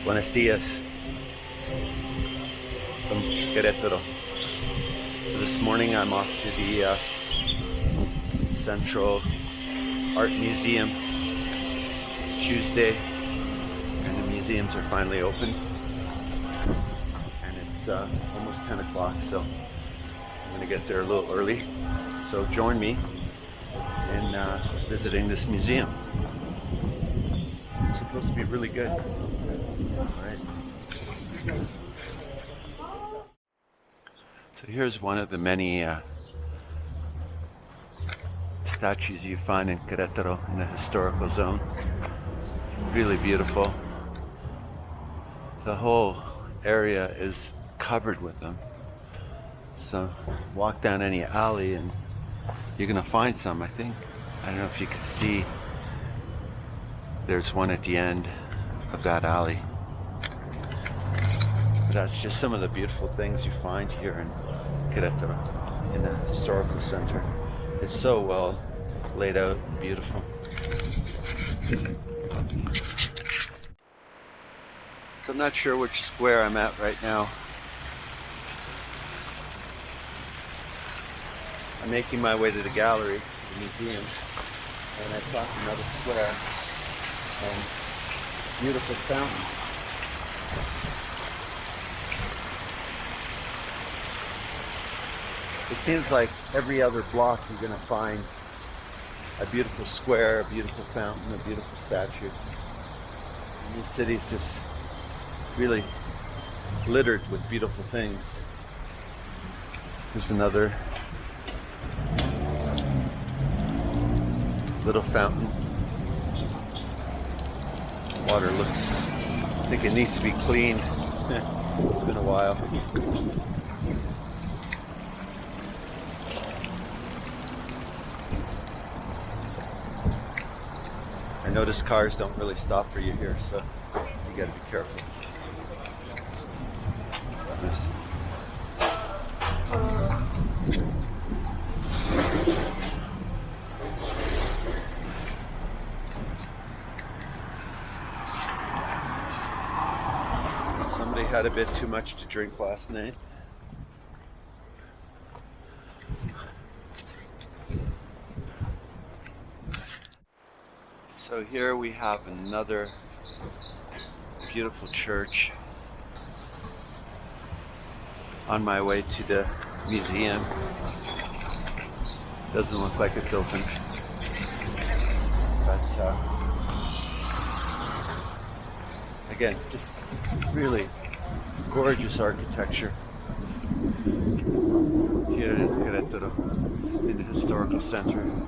Buenos dias from Querétaro. So this morning I'm off to the Central Art Museum. It's Tuesday and the museums are finally open. And it's almost 10 o'clock, so I'm going to get there a little early. So join me in visiting this museum. It's supposed to be really good. Alright. So here's one of the many statues you find in Querétaro in the historical zone. Really beautiful. The whole area is covered with them. So walk down any alley and you're gonna find some, I think. I don't know if you can see. There's one at the end of that alley. But that's just some of the beautiful things you find here in Querétaro, in the historical center. It's so well laid out and beautiful. So I'm not sure which square I'm at right now. I'm making my way to the gallery, the museum, and I cross another square and beautiful fountain. It seems like every other block you're going to find a beautiful square, a beautiful fountain, a beautiful statue. And this city's just really littered with beautiful things. There's another little fountain. Water looks, I think it needs to be cleaned. It's been a while. I notice cars don't really stop for you here, so you gotta be careful. Somebody had a bit too much to drink last night. So here we have another beautiful church. On my way to the museum. Doesn't look like it's open. But again, just really gorgeous architecture here in Querétaro, in the historical center.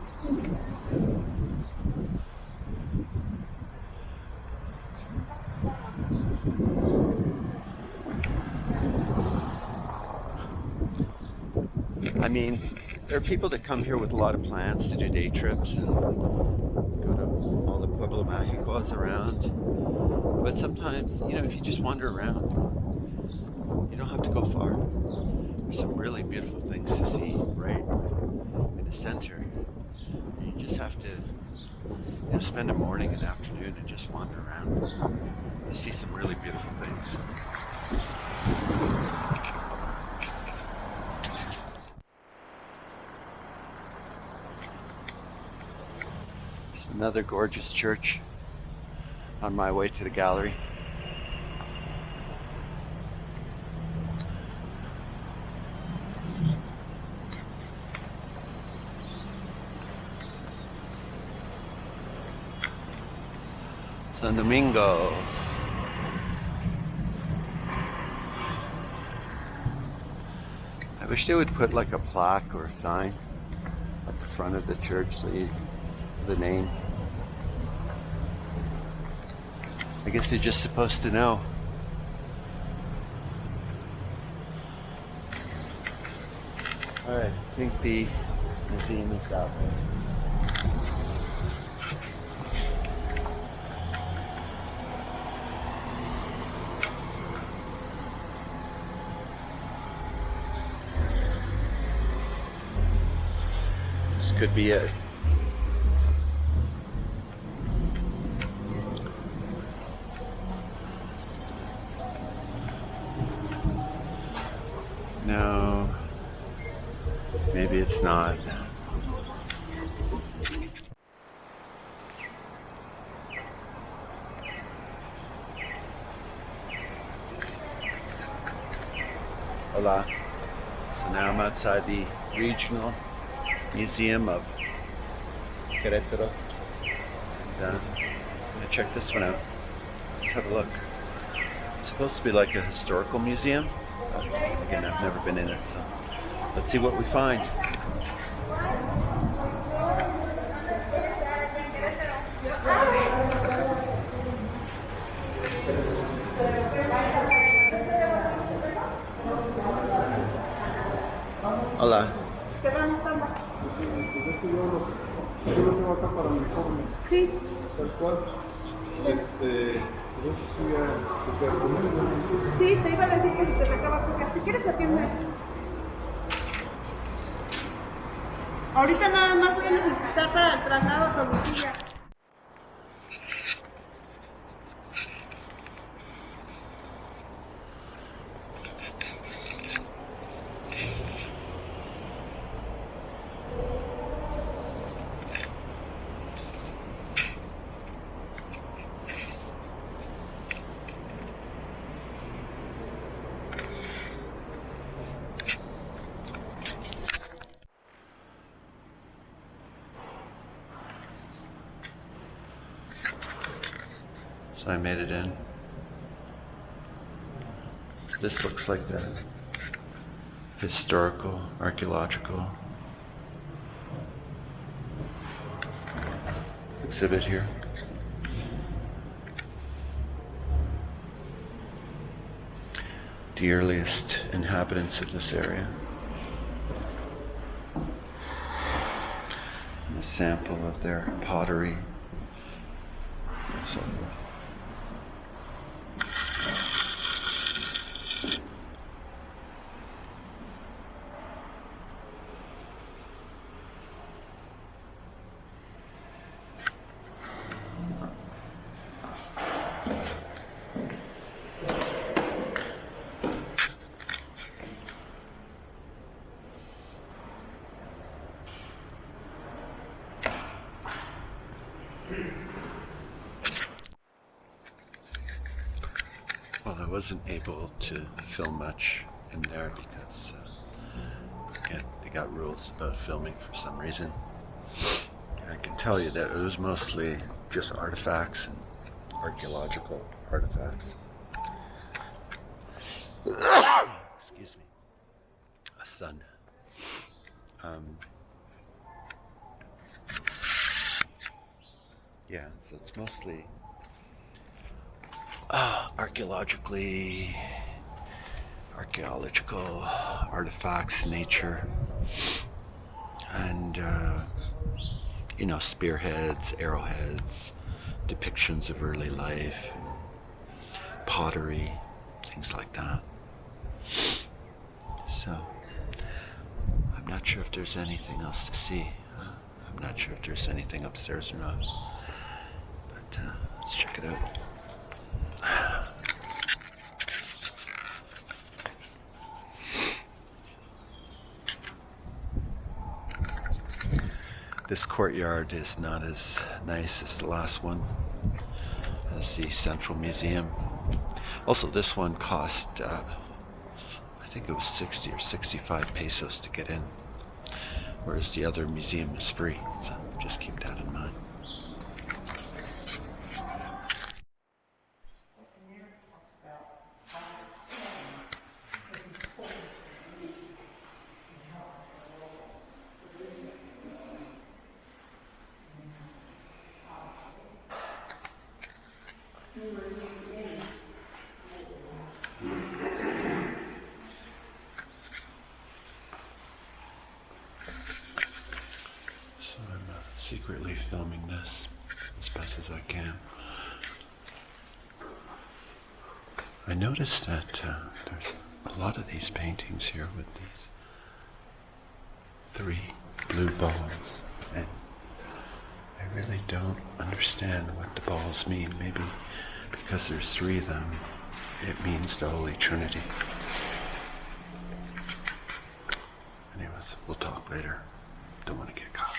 I mean, there are people that come here with a lot of plans to do day trips and go to all the Pueblo Mágicos around. But sometimes, you know, if you just wander around, you don't have to go far. There's some really beautiful things to see right in the center. You just have to, you know, spend a morning and afternoon and just wander around. You see some really beautiful things. Another gorgeous church on my way to the gallery. San Domingo. I wish they would put like a plaque or a sign at the front of the church so the name. I guess you're just supposed to know. Alright, I think the museum is out there. This could be it. No, maybe it's not. Hola. So now I'm outside the Regional Museum of Querétaro. And I'm gonna check this one out. Let's have a look. It's supposed to be like a historical museum. Again, I've never been in it, so let's see what we find. Hola. Sí. Tal cual. Sí, te iba a decir que si te sacaba coca. Si quieres atiende. Ahorita nada más voy a necesitar para el traslado a Toluquilla. So I made it in. This looks like the historical, archaeological exhibit here. The earliest inhabitants of this area. And a sample of their pottery and so forth. Well, I wasn't able to film much in there because again, they got rules about filming for some reason. I can tell you that it was mostly just artifacts and archaeological artifacts. Excuse me. A sun. Yeah, so it's mostly archaeological artifacts in nature, and you know, spearheads, arrowheads, depictions of early life, pottery, things like that. So I'm not sure if there's anything else to see. I'm not sure if there's anything upstairs or not, but let's check it out. This courtyard is not as nice as the last one, as the Central Museum. Also, this one cost, I think it was 60 or 65 pesos to get in, whereas the other museum is free, so just keep that in mind. So I'm secretly filming this as best as I can. I noticed that there's a lot of these paintings here with these 3 blue balls, and I really don't understand what the balls mean. Maybe because there's 3 of them, it means the Holy Trinity. Anyways, we'll talk later. Don't want to get caught.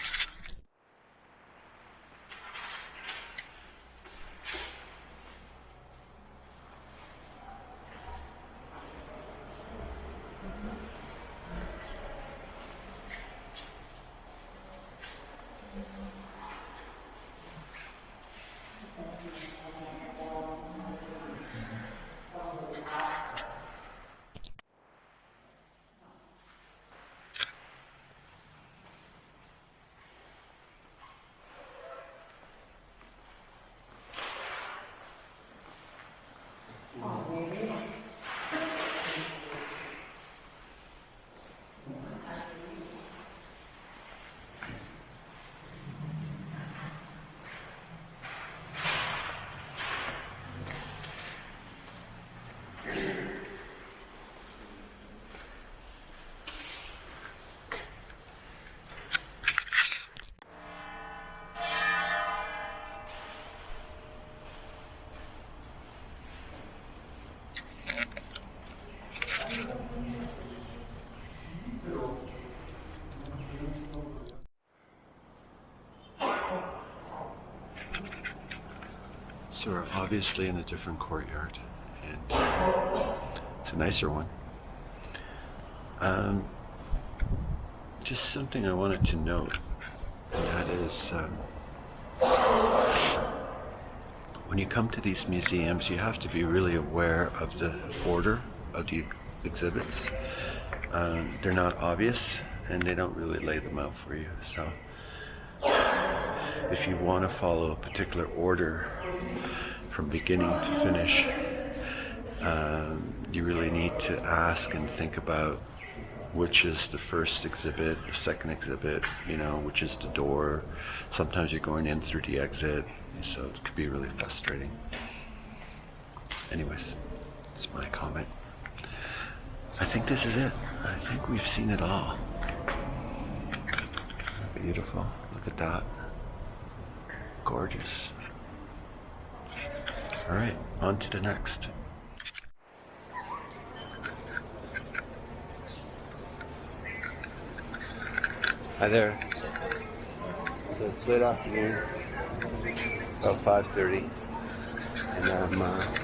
So we're obviously in a different courtyard, and it's a nicer one. Just something I wanted to note, and that is when you come to these museums, you have to be really aware of the order of the exhibits. They're not obvious, and they don't really lay them out for you. So if you want to follow a particular order from beginning to finish, you really need to ask and think about which is the first exhibit, the second exhibit, you know, which is the door. Sometimes you're going in through the exit, so it could be really frustrating. Anyways, it's my comment. I think this is it. I think we've seen it all. Beautiful. Look at that. Gorgeous. All right, on to the next. Hi there. So it's late afternoon, about 5:30, and I'm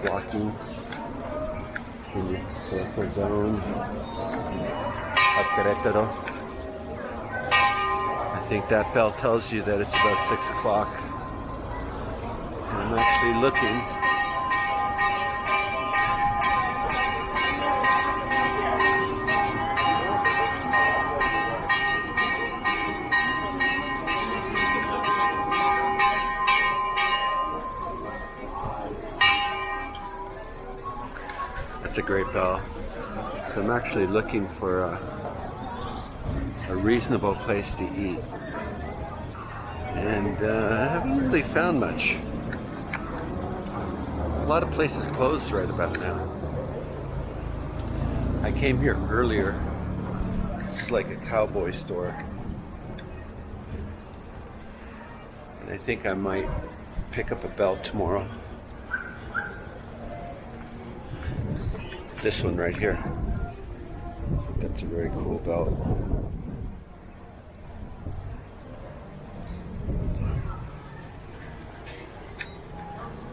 walking in the historical zone of Querétaro. I think that bell tells you that it's about 6 o'clock. And I'm actually looking That's a great bell. So I'm actually looking for a reasonable place to eat. And I haven't really found much. A lot of places closed right about now. I came here earlier. It's like a cowboy store. And I think I might pick up a belt tomorrow. This one right here. That's a very cool belt.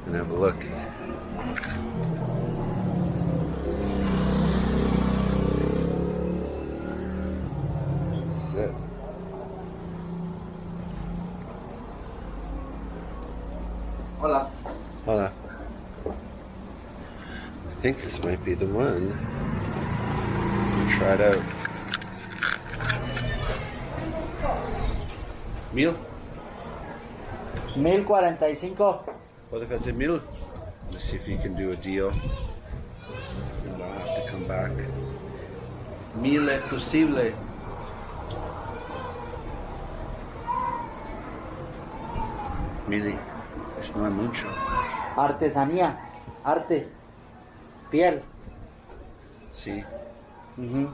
And have a look. That's it. Hola. Hola. I think this might be the one. Try it out. Mil? 1045. Pode fazer mil? Let's see if you can do a deal. And I'll have to come back. Mil é possível. Mili, isso não é muito. Artesanía. Arte. Piel. Sí. Ujú.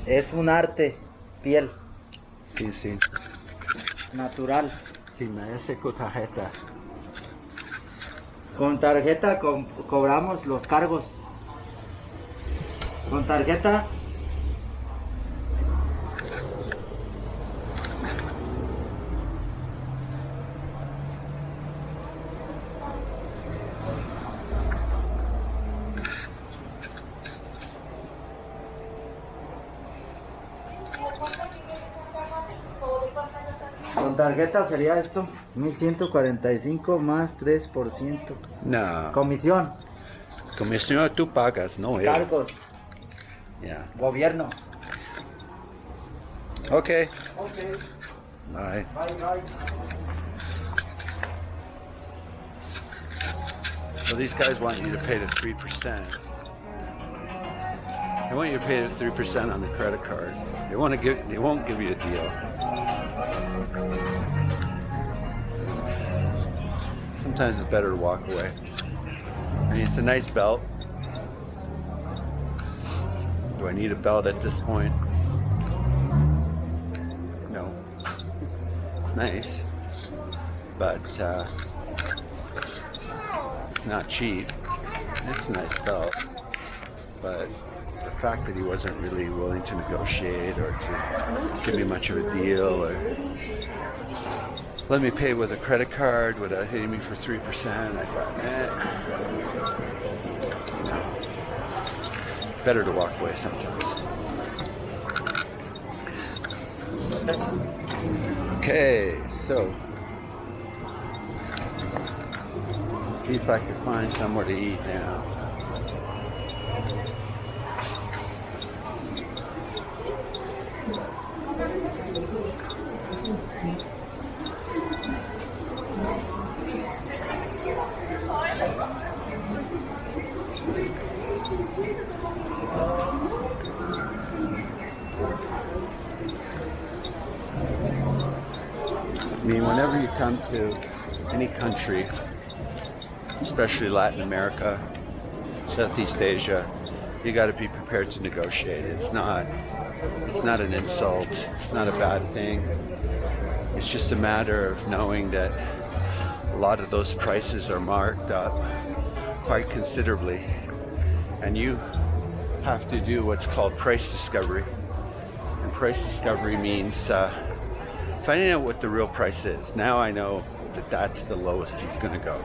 Es un arte. Piel. Sí, sí. Natural. Sí, me hace con tarjeta. Con tarjeta cobramos los cargos. Con tarjeta. Con tarjeta sería esto, 1145 más 3%. No. Comisión, Comisión tú pagas, no él. cargos, Yeah. gobierno. Okay. Okay, Bye. bye bye. So these guys want you to pay the 3%. They want you to pay the 3% on the credit card. They won't give you a deal. Sometimes it's better to walk away. I mean, it's a nice belt. Do I need a belt at this point? No. It's nice, but it's not cheap. It's a nice belt, but the fact that he wasn't really willing to negotiate or to give me much of a deal or let me pay with a credit card without hitting me for 3%, I thought, better to walk away sometimes. Okay, so see if I can find somewhere to eat now. I mean, whenever you come to any country, especially Latin America, Southeast Asia, you got to be prepared to negotiate. It's not an insult. It's not a bad thing. It's just a matter of knowing that a lot of those prices are marked up quite considerably, and you have to do what's called price discovery. And price discovery means finding out what the real price is. Now I know that that's the lowest he's going to go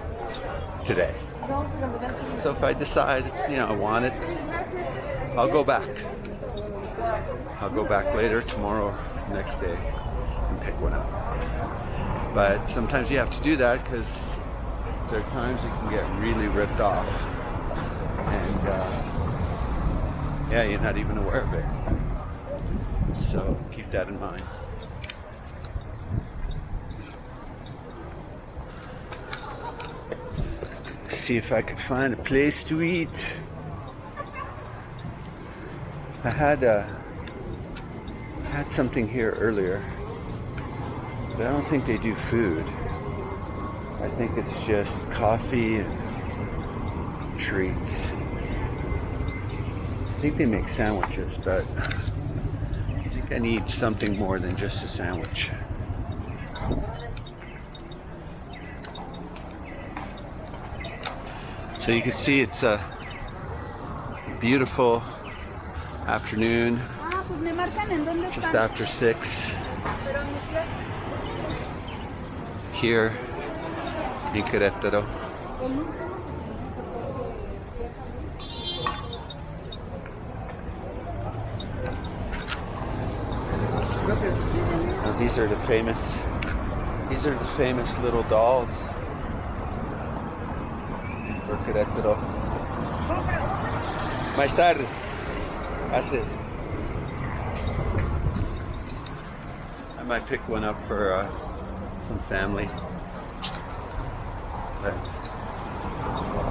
today. So if I decide, I want it, I'll go back. I'll go back later, tomorrow, next day, and pick one up. But sometimes you have to do that because there are times you can get really ripped off. And you're not even aware of it. So keep that in mind. See if I can find a place to eat. I had something here earlier, but I don't think they do food. I think it's just coffee and treats. I think they make sandwiches, but I think I need something more than just a sandwich. So you can see it's a beautiful afternoon, just after 6 here in Querétaro. Now these are the famous little dolls for Querétaro. Mais tarde. Gracias. I might pick one up for some family, but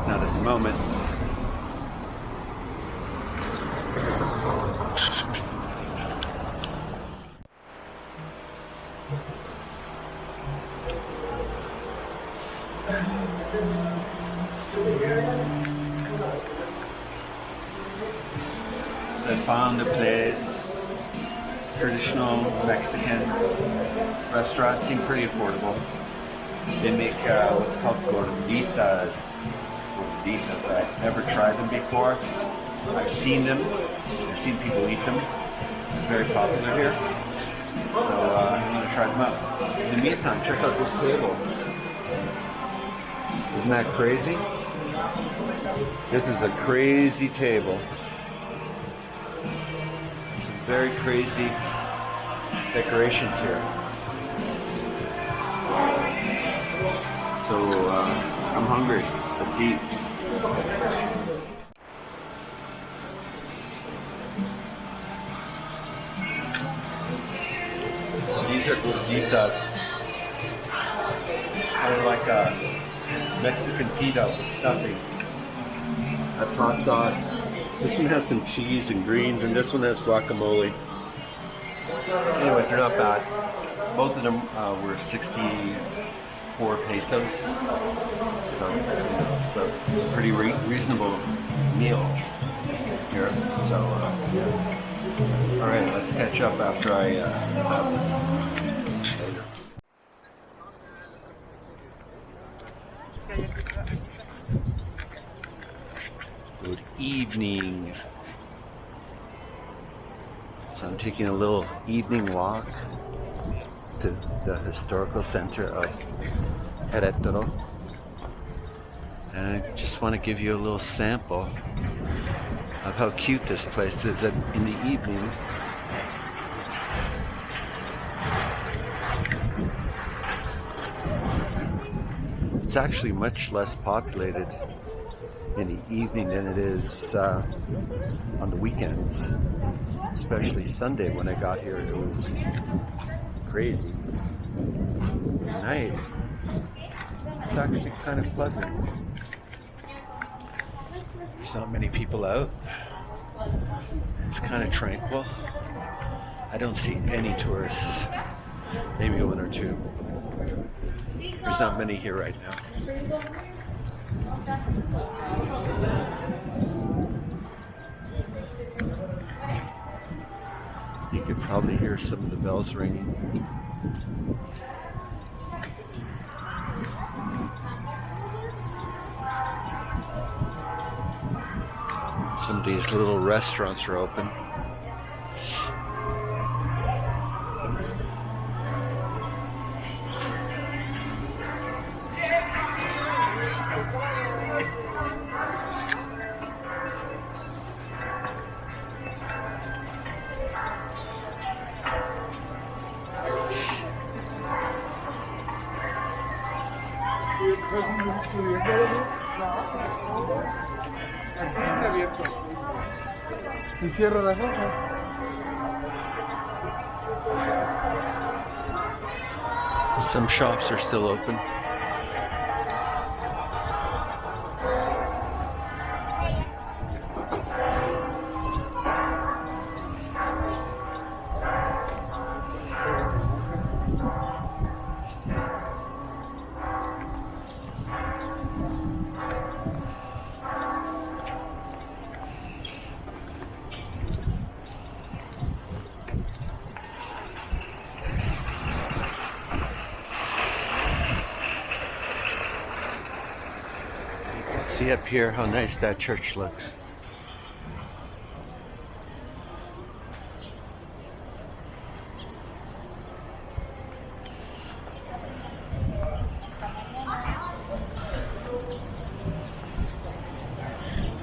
not at the moment. So I found a place, traditional Mexican restaurant, seemed pretty affordable. They make what's called gorditas. I've never tried them before, I've seen them. I've seen people eat them. It's very popular here. So I'm going to try them out. In the meantime, check out this table. Isn't that crazy? This is a crazy table. Some very crazy decorations here. So I'm hungry. Let's eat. These are gorditas. Kind of like a Mexican pita with stuffing. That's hot sauce. This one has some cheese and greens, and this one has guacamole. Anyways, they're not bad. Both of them were 64 pesos. So it's a pretty reasonable meal here. So yeah. All right, let's catch up after I have this later. Good evening. So I'm taking a little evening walk to the historical center of Querétaro. And I just want to give you a little sample of how cute this place is in the evening. It's actually much less populated in the evening than it is on the weekends. Especially Sunday when I got here, it was crazy. Night. It's actually kind of pleasant. There's not many people out. It's kind of tranquil. I don't see any tourists. Maybe one or two. There's not many here right now. You could probably hear some of the bells ringing. Some of these little restaurants are open. Y cierro las hojas. Some shops are still open. See up here how nice that church looks.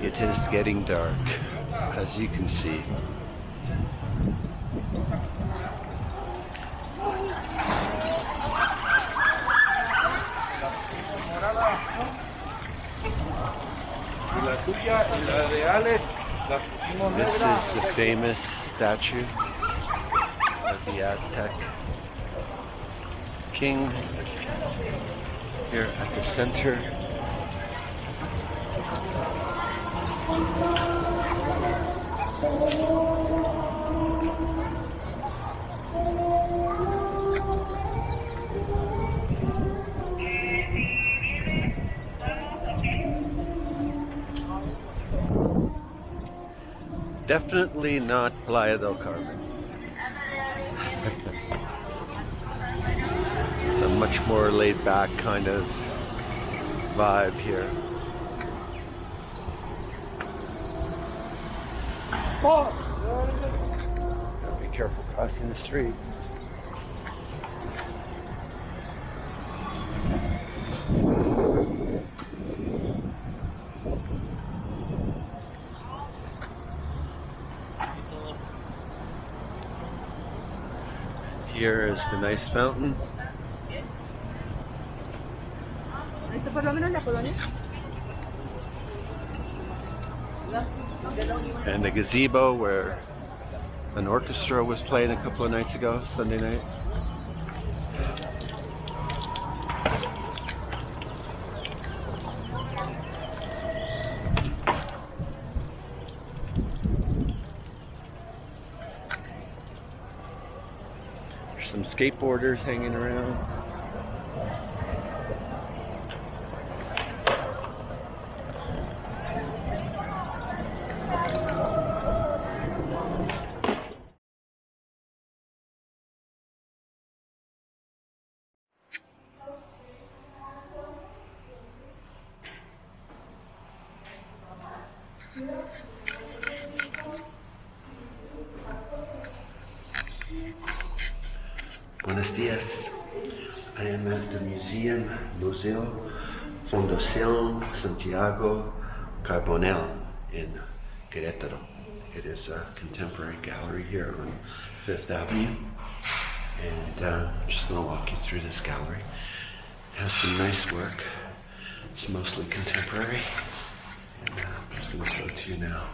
It is getting dark, as you can see. This is the famous statue of the Aztec king here at the center. Definitely not Playa del Carmen. It's a much more laid back kind of vibe here. Oh. Gotta be careful crossing the street. Here is the nice fountain. Esto por lo menos la colonia. And the gazebo where an orchestra was playing a couple of nights ago, Sunday night. There's some skateboarders hanging around. Buenos dias. I am at the Museo Fundacion Santiago Caronell in Querétaro. It is a contemporary gallery here on Fifth Avenue, and I'm just going to walk you through this gallery. It has some nice work. It's mostly contemporary, and I'm just going to show it to you now.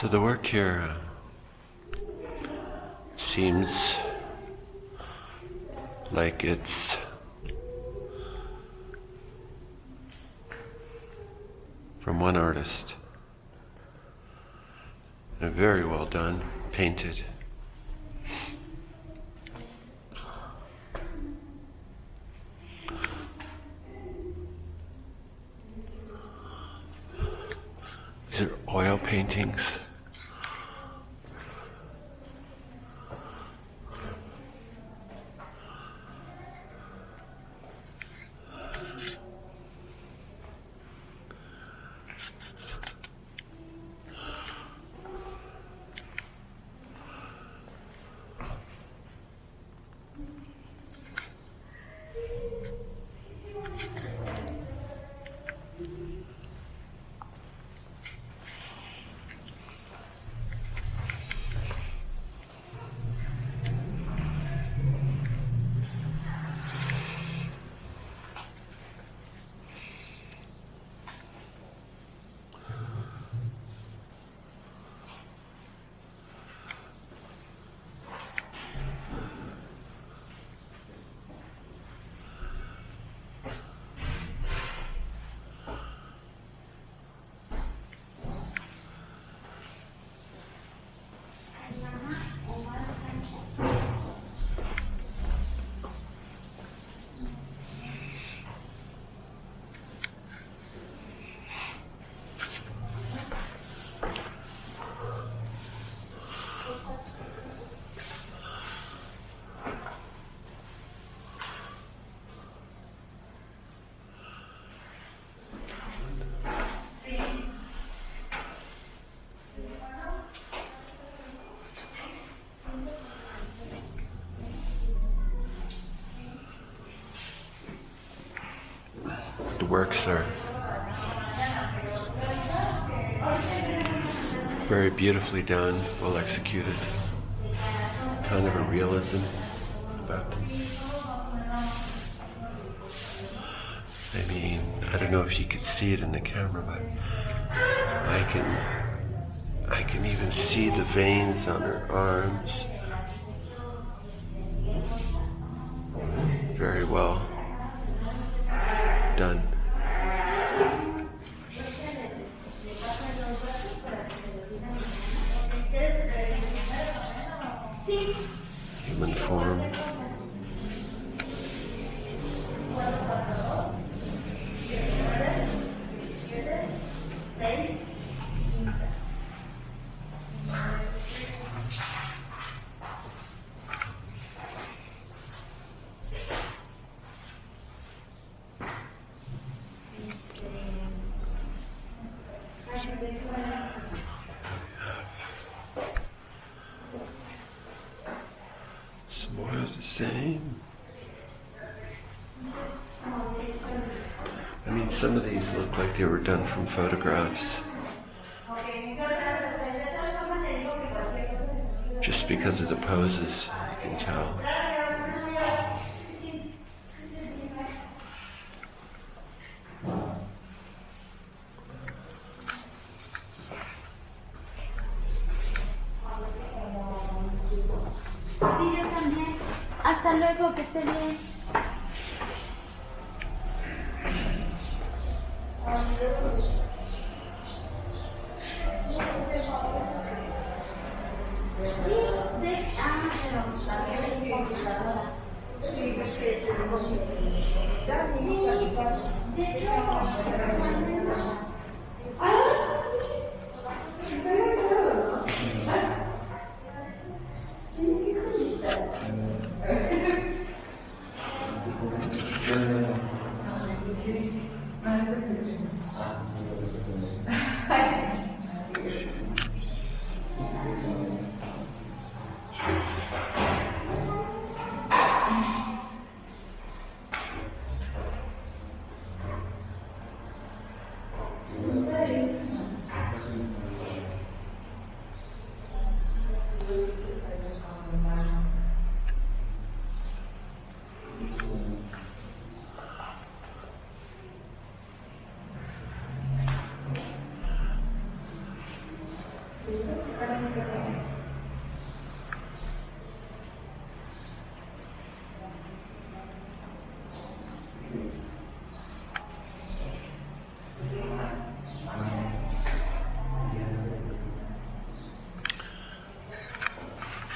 So the work here seems like it's from one artist. And very well done, painted. These are oil paintings. works are very beautifully done, well executed. Kind of a realism about them. I mean, I don't know if you could see it in the camera, but I can even see the veins on her arms. Very well done. Human form. Some more of the same. I mean, some of these look like they were done from photographs. Just because of the poses, you can tell. Sí, yo también. Hasta luego, que esté bien.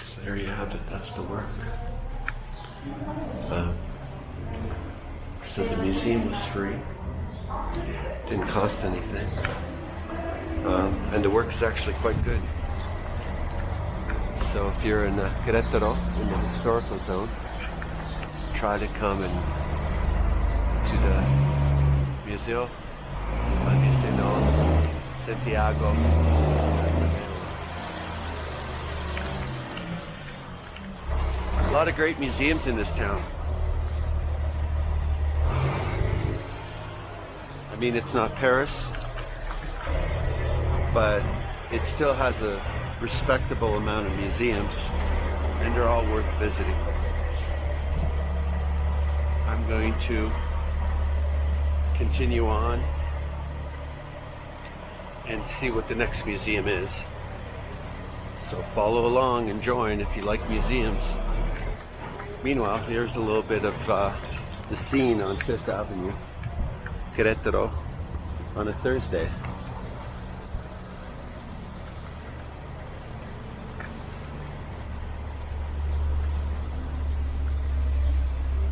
So there you have it, that's the work. So the museum was free, didn't cost anything, and the work is actually quite good. So if you're in Querétaro, in the historical zone, try to come to the Museo, Fundacion, Santiago. A lot of great museums in this town. I mean, it's not Paris, but it still has a respectable amount of museums, and they're all worth visiting. I'm going to continue on and see what the next museum is. So follow along and join if you like museums. Meanwhile, here's a little bit of the scene on 5th Avenue, Querétaro, on a Thursday.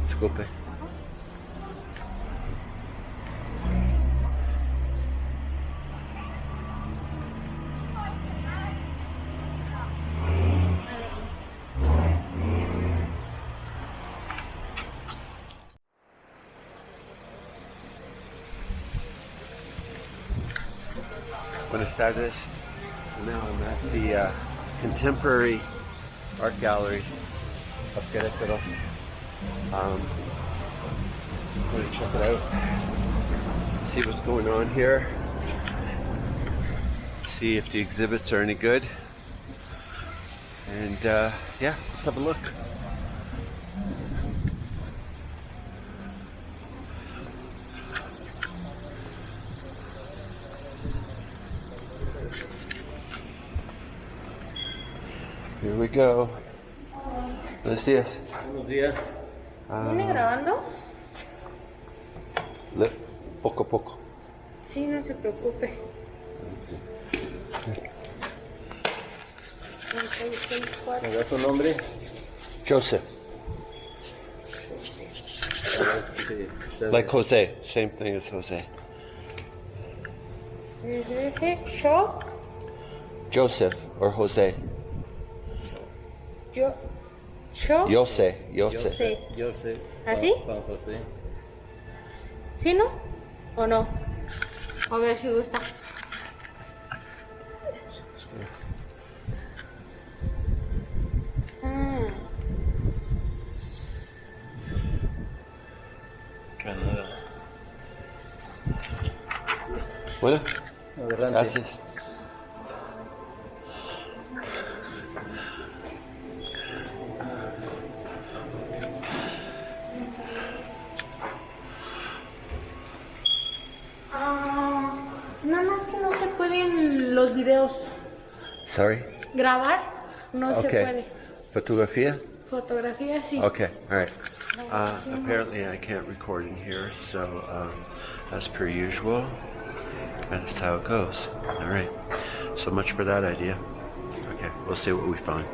Disculpe. Buenas tardes. Now I'm at the Contemporary Art Gallery of Querétaro. I'm going to check it out. see what's going on here. See if the exhibits are any good. And yeah, let's have a look. Here we go. Buenos días. Buenos días. ¿Viene grabando? Poco a poco. Sí, no se preocupe. ¿Me da su nombre? Joseph. Like Jose. Same thing as Jose. Dice yo, Joseph or Jose. yo, Jose. Sí. Yo sé. ¿Así? Juan José. ¿Sí, no? ¿O no? A ver si gusta. Bueno, Adelante. gracias. Nada más que no se pueden los videos Sorry. grabar, no se Okay. puede. Fotografía? Fotografía sí. Okay, all right. Apparently I can't record in here, so as per usual, that's how it goes. All right. So much for that idea. Okay, we'll see what we find.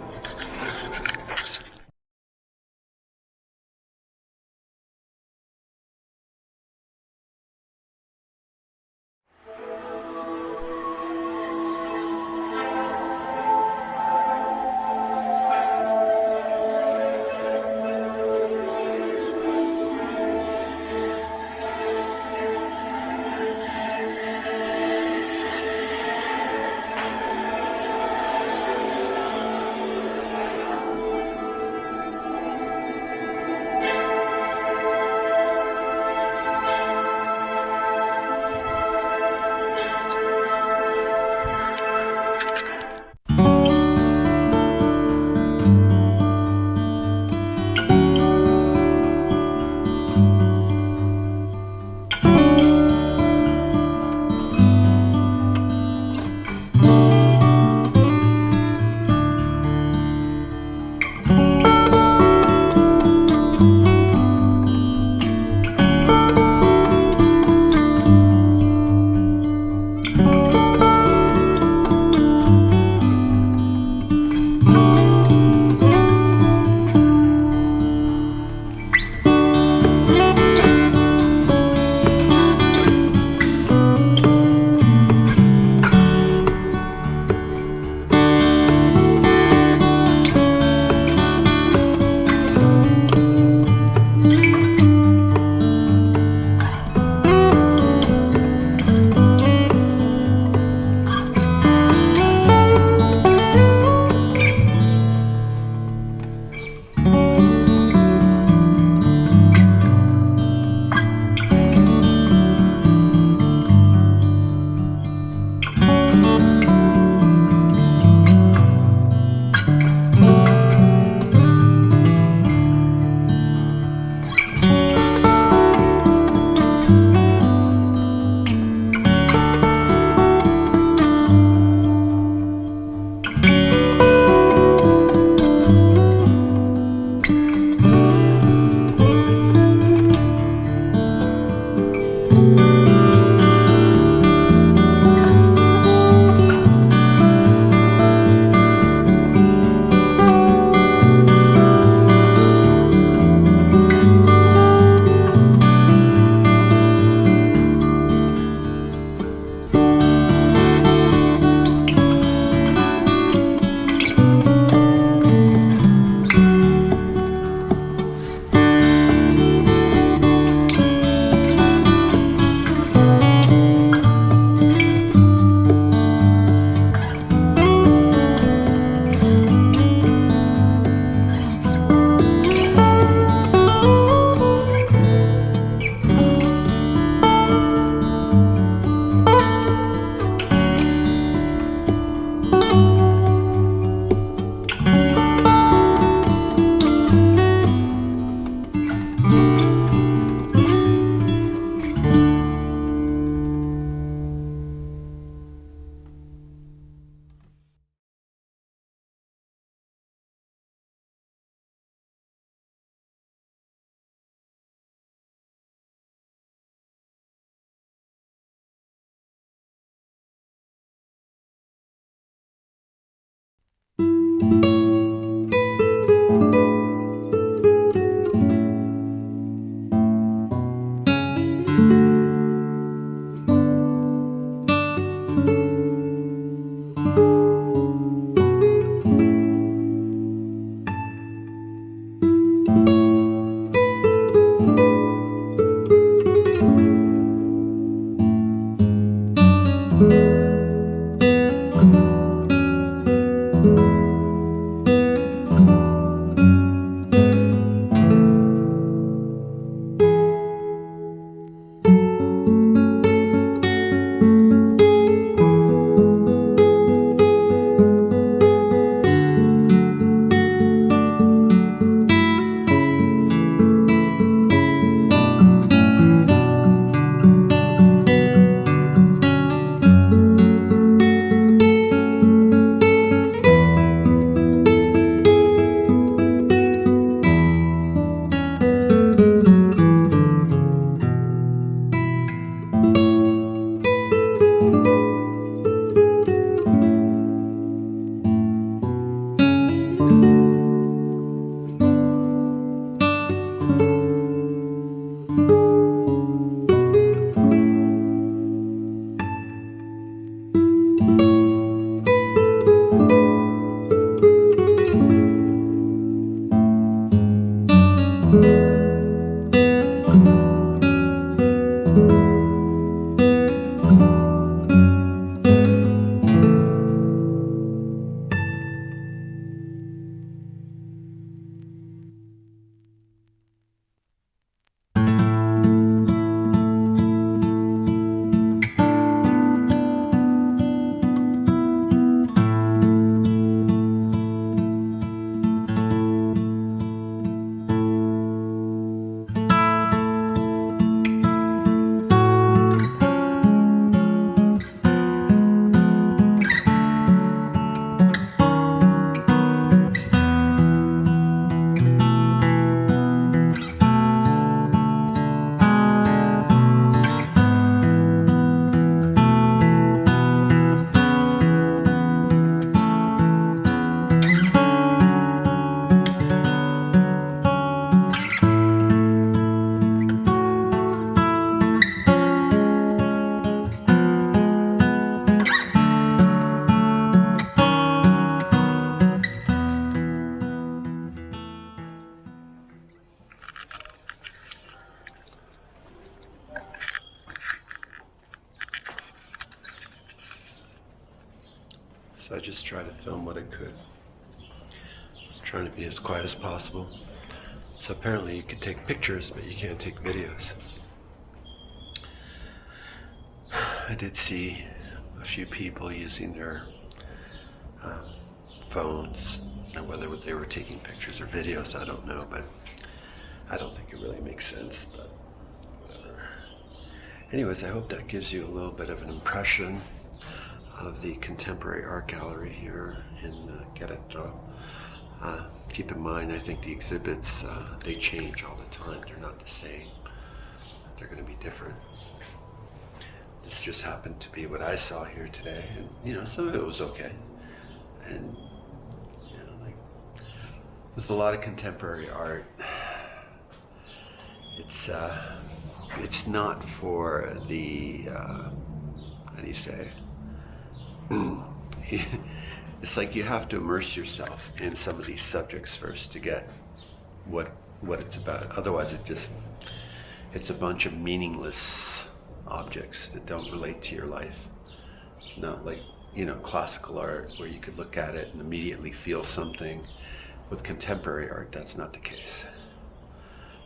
So I just tried to film what I could. Just trying to be as quiet as possible. So apparently you can take pictures, but you can't take videos. I did see a few people using their phones, and whether they were taking pictures or videos, I don't know, but I don't think it really makes sense, but whatever. Anyways, I hope that gives you a little bit of an impression of the contemporary art gallery here in Querétaro. Keep in mind, I think the exhibits, they change all the time. They're not the same. They're going to be different. This just happened to be what I saw here today, and you know, some of it was okay. And you know, like, there's a lot of contemporary art. It's not for the how do you say? It's like you have to immerse yourself in some of these subjects first to get what it's about. Otherwise, it's a bunch of meaningless objects that don't relate to your life. Not like, you know, classical art where you could look at it and immediately feel something. With contemporary art, that's not the case.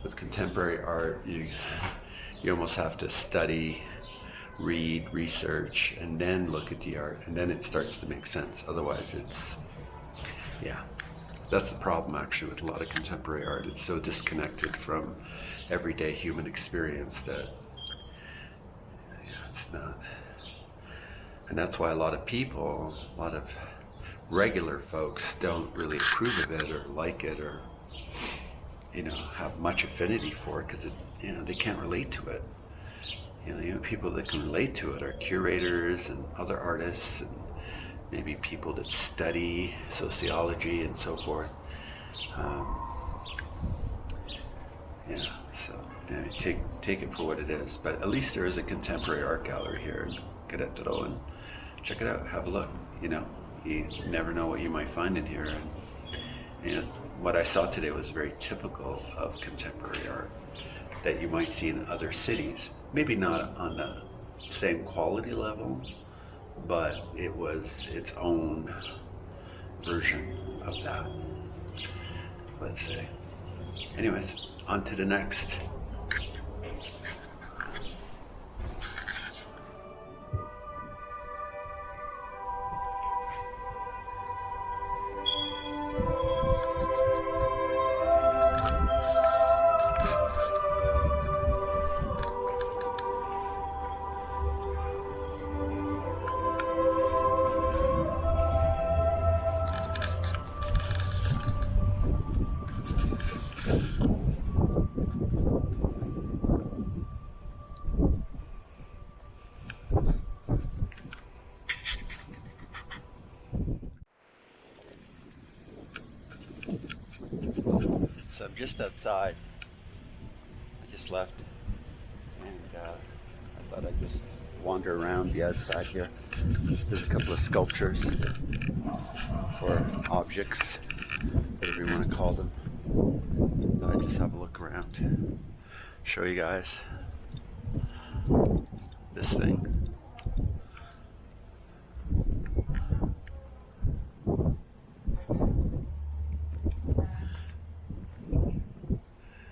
With contemporary art, you almost have to study, read, research, and then look at the art, and then it starts to make sense. Otherwise, yeah, that's the problem actually with a lot of contemporary art. It's so disconnected from everyday human experience that, yeah, it's not. And that's why a lot of people, a lot of regular folks don't really approve of it or like it or, you know, have much affinity for it because it, you know, they can't relate to it. You know, people that can relate to it are curators and other artists and maybe people that study sociology and so forth. Yeah, so yeah, take it for what it is. But at least there is a contemporary art gallery here in Querétaro, and check it out, have a look. You know, you never know what you might find in here. And what I saw today was very typical of contemporary art that you might see in other cities. Maybe not on the same quality level, but it was its own version of that, let's say. Anyways, on to the next. So I'm just outside. I just left, and I thought I'd just wander around the outside here. There's a couple of sculptures or objects, whatever you want to call them. So I just have a look around. Show you guys this thing.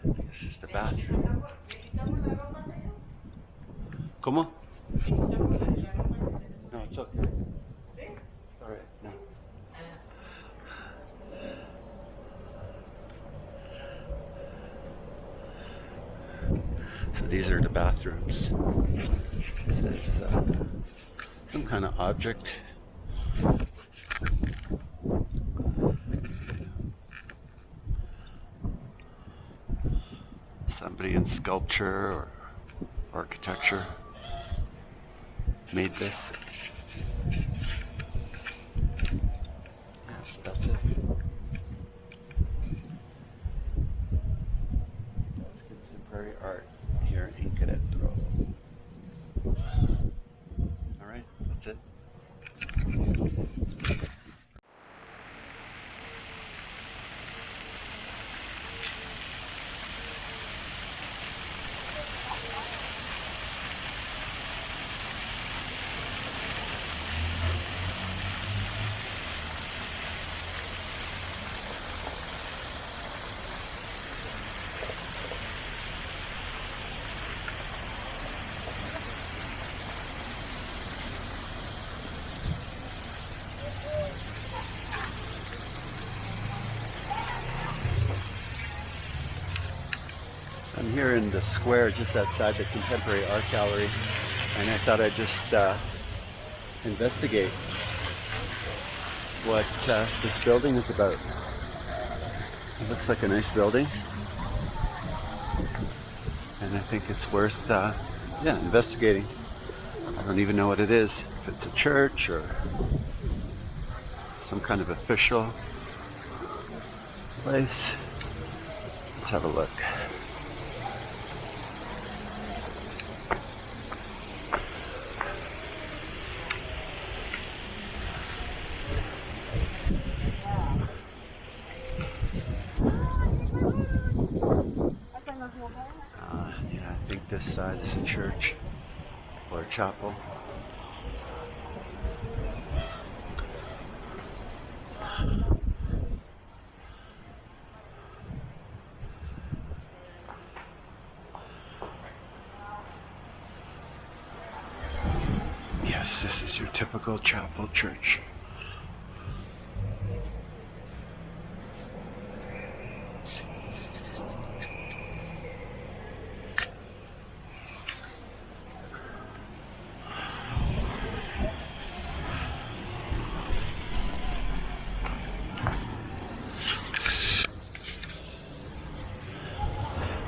This is the bathroom. ¿Cómo? No, it's okay. It's alright. No. So these are the bathrooms. This is some kind of object. Somebody in sculpture or architecture made this. Yes, that's it. That's contemporary art here in Querétaro. Alright, that's it. I'm here in the square just outside the Contemporary Art Gallery, and I thought I'd just investigate what this building is about. It looks like a nice building, and I think it's worth investigating. I don't even know what it is, if it's a church or some kind of official place. Let's have a look. Yeah, I think this side is a church or a chapel. Yes, this is your typical chapel church.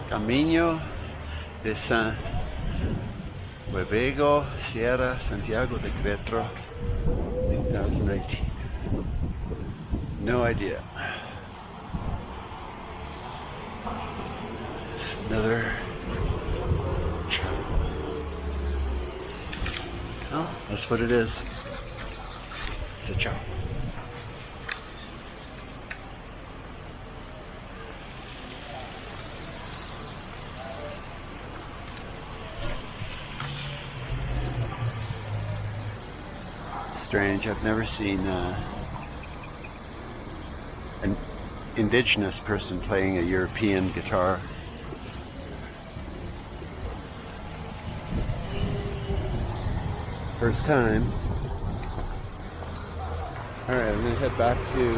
Camino de San Webego, Sierra, Santiago de Queretaro, 2019. No idea. It's another chapel. Oh, that's what it is. It's a chapel. Strange. I've never seen an indigenous person playing a European guitar. First time. Alright, I'm gonna head back to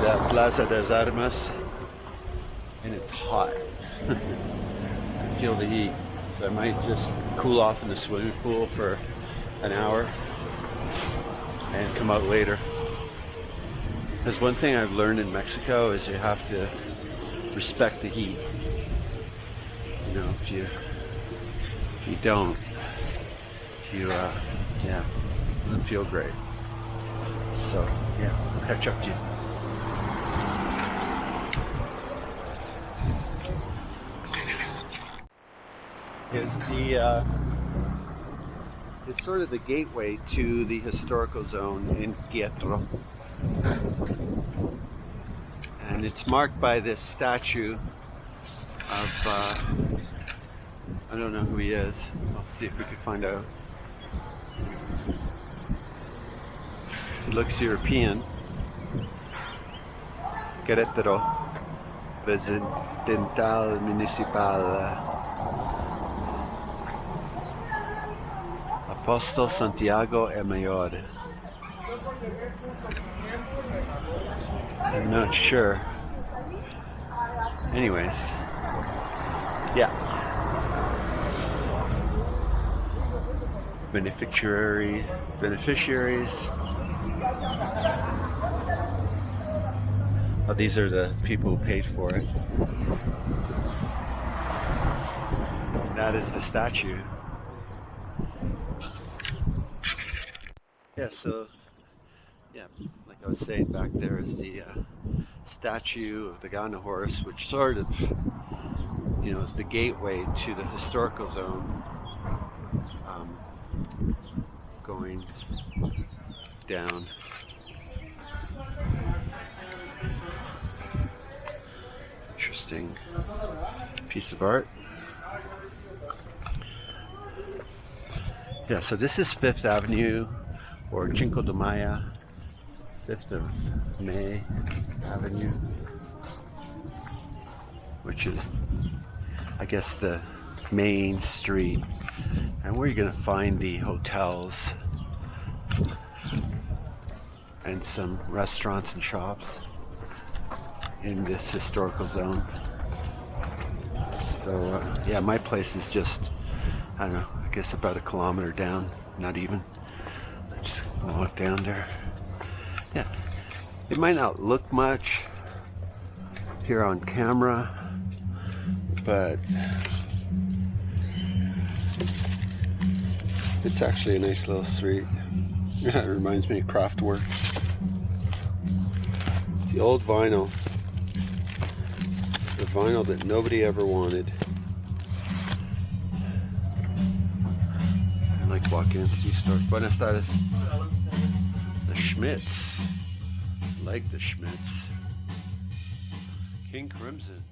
the Plaza des Armas, and it's hot. I feel the heat, so I might just cool off in the swimming pool for an hour and come out later. There's one thing I've learned in Mexico is you have to respect the heat. You know, if you don't, it doesn't feel great. So yeah, I'll catch up to you. It's sort of the gateway to the historical zone in Querétaro. And it's marked by this statue of, I don't know who he is. I'll see if we can find out. He looks European. Querétaro, Presidental Municipal. Apóstol Santiago é maior. I'm not sure. Anyways, yeah. Beneficiaries. Oh, these are the people who paid for it. And that is the statue. Yeah, so, yeah, like I was saying, back there is the statue of the guy on the horse, which sort of, you know, is the gateway to the historical zone, going down. Interesting piece of art. Yeah, so this is 5th Avenue, or Cinco de Mayo, 5th of May Avenue, which is, I guess, the main street, and where you're going to find the hotels and some restaurants and shops in this historical zone. So yeah, my place is just, I don't know, I guess about a kilometer down, not even. Just walk down there. Yeah, it might not look much here on camera, but it's actually a nice little street. Yeah, it reminds me of Kraftwerk. It's the old vinyl. The vinyl that nobody ever wanted. I like walking into these stores. Buenas tardes. The Schmitz. I like the Schmitz. King Crimson.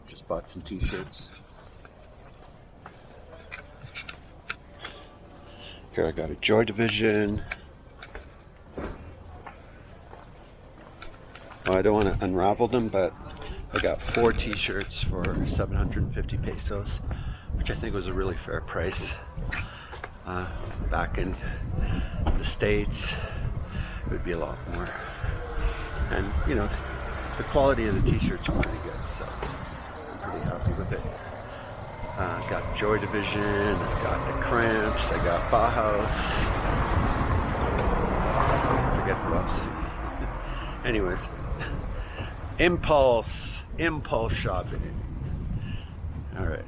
Just bought some t-shirts. Here I got a Joy Division. Well, I don't want to unravel them, but I got 4 t-shirts for 750 pesos, which I think was a really fair price. Back in the States, it would be a lot more. And, you know, the quality of the t-shirts are pretty good, so I'm pretty happy with it. Got Joy Division, I got the Cramps, I got Bauhaus. Forget who else. Anyways, impulse shopping. All right.